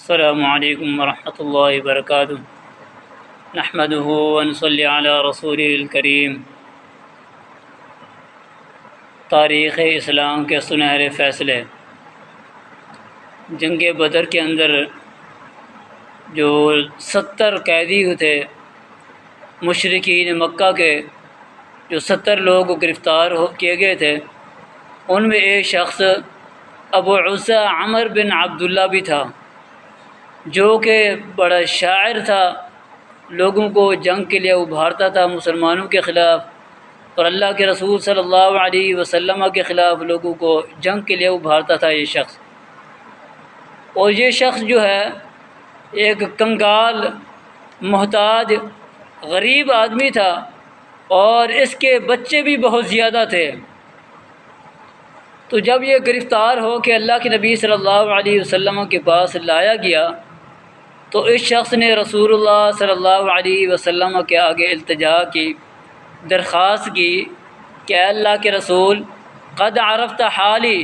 السلام علیکم ورحمۃ اللہ وبرکاتہ۔ نحمدہ ونصلی علی رسول الکریم۔ تاریخ اسلام کے سنہرے فیصلے۔ جنگ بدر کے اندر جو 70 قیدی تھے مشرکین مکہ کے، جو 70 لوگ گرفتار کیے گئے تھے، ان میں ایک شخص ابو عزہ عمر بن عبداللہ بھی تھا، جو کہ بڑا شاعر تھا، لوگوں کو جنگ کے لیے ابھارتا تھا مسلمانوں کے خلاف، اور اللہ کے رسول صلی اللہ علیہ وسلم کے خلاف لوگوں کو جنگ کے لیے ابھارتا تھا یہ شخص۔ اور یہ شخص جو ہے ایک کنگال، محتاج، غریب آدمی تھا، اور اس کے بچے بھی بہت زیادہ تھے۔ تو جب یہ گرفتار ہو کے اللہ کے نبی صلی اللہ علیہ وسلم کے پاس لایا گیا، تو اس شخص نے رسول اللہ صلی اللہ علیہ وسلم کے آگے التجا کی، درخواست کی کہ اے اللہ کے رسول، قد عرفت حالی،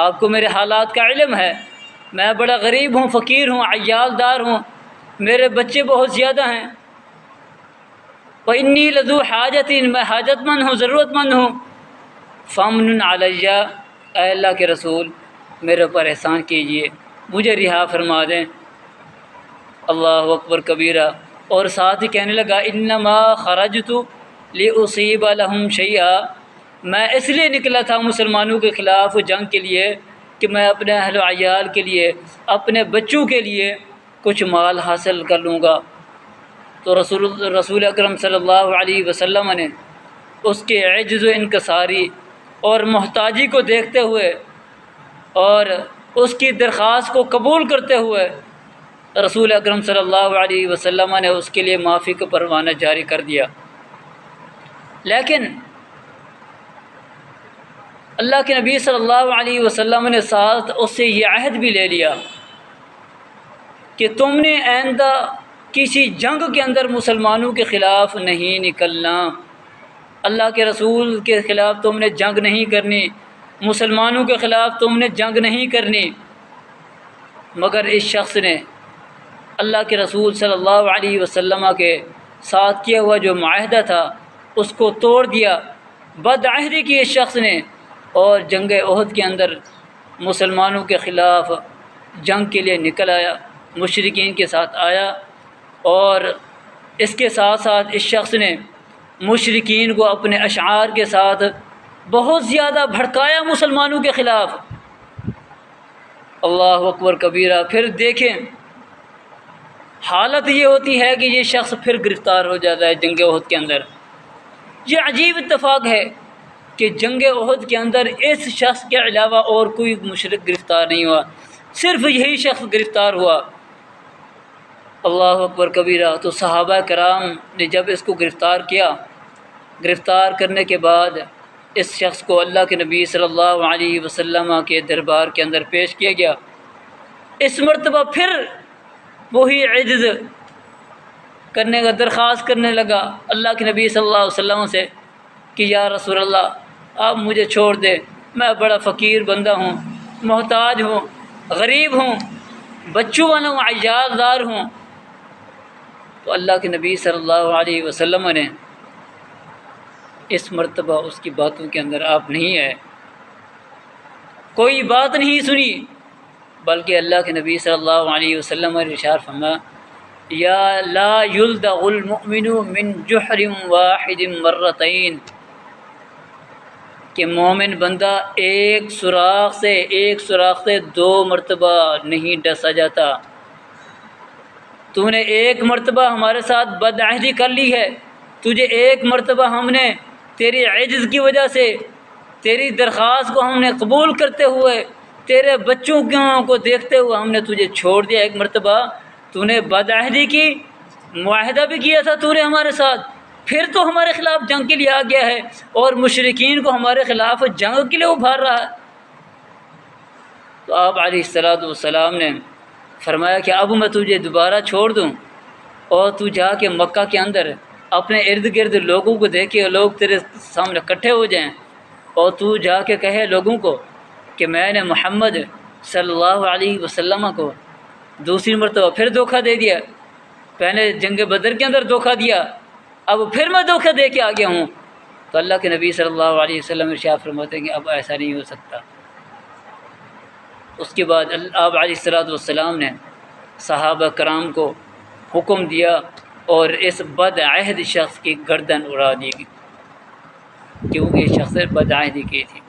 آپ کو میرے حالات کا علم ہے، میں بڑا غریب ہوں، فقیر ہوں، عیال دار ہوں، میرے بچے بہت زیادہ ہیں، وإنی لذو حاجت، میں حاجت مند ہوں، ضرورت مند ہوں، فامنن علی، اے اللہ کے رسول میرے اوپر احسان کیجئے، مجھے رہا فرما دیں۔ اللہ اکبر کبیرہ۔ اور ساتھ ہی کہنے لگا انما خرجت لاصیب لهم شیئا، میں اس لیے نکلا تھا مسلمانوں کے خلاف جنگ کے لیے کہ میں اپنے اہل و عیال کے لیے، اپنے بچوں کے لیے کچھ مال حاصل کر لوں گا۔ تو رسول اکرم صلی اللہ علیہ وسلم نے اس کے عجز و انکساری اور محتاجی کو دیکھتے ہوئے اور اس کی درخواست کو قبول کرتے ہوئے رسول اکرم صلی اللہ علیہ وسلم نے اس کے لیے معافی کا پروانہ جاری کر دیا۔ لیکن اللہ کے نبی صلی اللہ علیہ وسلم نے ساتھ اس سے یہ عہد بھی لے لیا کہ تم نے آئندہ کسی جنگ کے اندر مسلمانوں کے خلاف نہیں نکلنا، اللہ کے رسول کے خلاف تم نے جنگ نہیں کرنی، مسلمانوں کے خلاف تم نے جنگ نہیں کرنی۔ مگر اس شخص نے اللہ کے رسول صلی اللہ علیہ وسلم کے ساتھ کیا ہوا جو معاہدہ تھا اس کو توڑ دیا، بدعہدی کی اس شخص نے، اور جنگ احد کے اندر مسلمانوں کے خلاف جنگ کے لیے نکل آیا، مشرکین کے ساتھ آیا، اور اس کے ساتھ ساتھ اس شخص نے مشرکین کو اپنے اشعار کے ساتھ بہت زیادہ بھڑکایا مسلمانوں کے خلاف۔ اللہ اکبر کبیرہ۔ پھر دیکھیں حالت یہ ہوتی ہے کہ یہ شخص پھر گرفتار ہو جاتا ہے جنگ احد کے اندر۔ یہ عجیب اتفاق ہے کہ جنگ احد کے اندر اس شخص کے علاوہ اور کوئی مشرک گرفتار نہیں ہوا، صرف یہی شخص گرفتار ہوا۔ اللہ اکبر کبیرہ۔ تو صحابہ کرام نے جب اس کو گرفتار کیا، گرفتار کرنے کے بعد اس شخص کو اللہ کے نبی صلی اللہ علیہ وسلم کے دربار کے اندر پیش کیا گیا۔ اس مرتبہ پھر وہی عجز کرنے کا درخواست کرنے لگا اللہ کے نبی صلی اللہ علیہ وسلم سے کہ یا رسول اللہ آپ مجھے چھوڑ دیں، میں بڑا فقیر بندہ ہوں، محتاج ہوں، غریب ہوں، بچوں والا ہوں، عیال دار ہوں۔ تو اللہ کے نبی صلی اللہ علیہ وسلم نے اس مرتبہ اس کی باتوں کے اندر آپ نہیں آئے، کوئی بات نہیں سنی، بلکہ اللہ کے نبی صلی اللہ علیہ وسلم نے ارشاد فرمایا یا لا یلدغ المؤمن من جحر واحد مرتين، کہ مومن بندہ ایک سوراخ سے 2 مرتبہ نہیں ڈسا جاتا۔ تو نے ایک مرتبہ ہمارے ساتھ بدعہدی کر لی ہے، تجھے ایک مرتبہ ہم نے تیری عجز کی وجہ سے، تیری درخواست کو ہم نے قبول کرتے ہوئے، تیرے بچوں کو دیکھتے ہوئے ہم نے تجھے چھوڑ دیا، ایک مرتبہ تو نے بدعہدی کی، معاہدہ بھی کیا تھا تو نے ہمارے ساتھ، پھر تو ہمارے خلاف جنگ کے لیے آ گیا ہے اور مشرکین کو ہمارے خلاف جنگ کے لیے ابھار رہا ہے۔ تو آپ علیہ الصلوۃ والسلام نے فرمایا کہ اب میں تجھے دوبارہ چھوڑ دوں اور تو جا کے مکہ کے اندر اپنے ارد گرد لوگوں کو دیکھے، لوگ تیرے سامنے اکٹھے ہو جائیں، اور تو جا کے کہے لوگوں کو کہ میں نے محمد صلی اللہ علیہ وسلم کو دوسری مرتبہ پھر دھوکہ دے دیا، پہلے جنگ بدر کے اندر دھوکہ دیا، اب پھر میں دھوکہ دے کے آ گیا ہوں۔ تو اللہ کے نبی صلی اللہ علیہ وسلم ارشاد فرماتے ہیں کہ اب ایسا نہیں ہو سکتا۔ اس کے بعد آپ علیہ السلام نے صحابہ کرام کو حکم دیا اور اس بد عہد شخص کی گردن اڑا دی، کیونکہ شخص بد عہدی کی تھی۔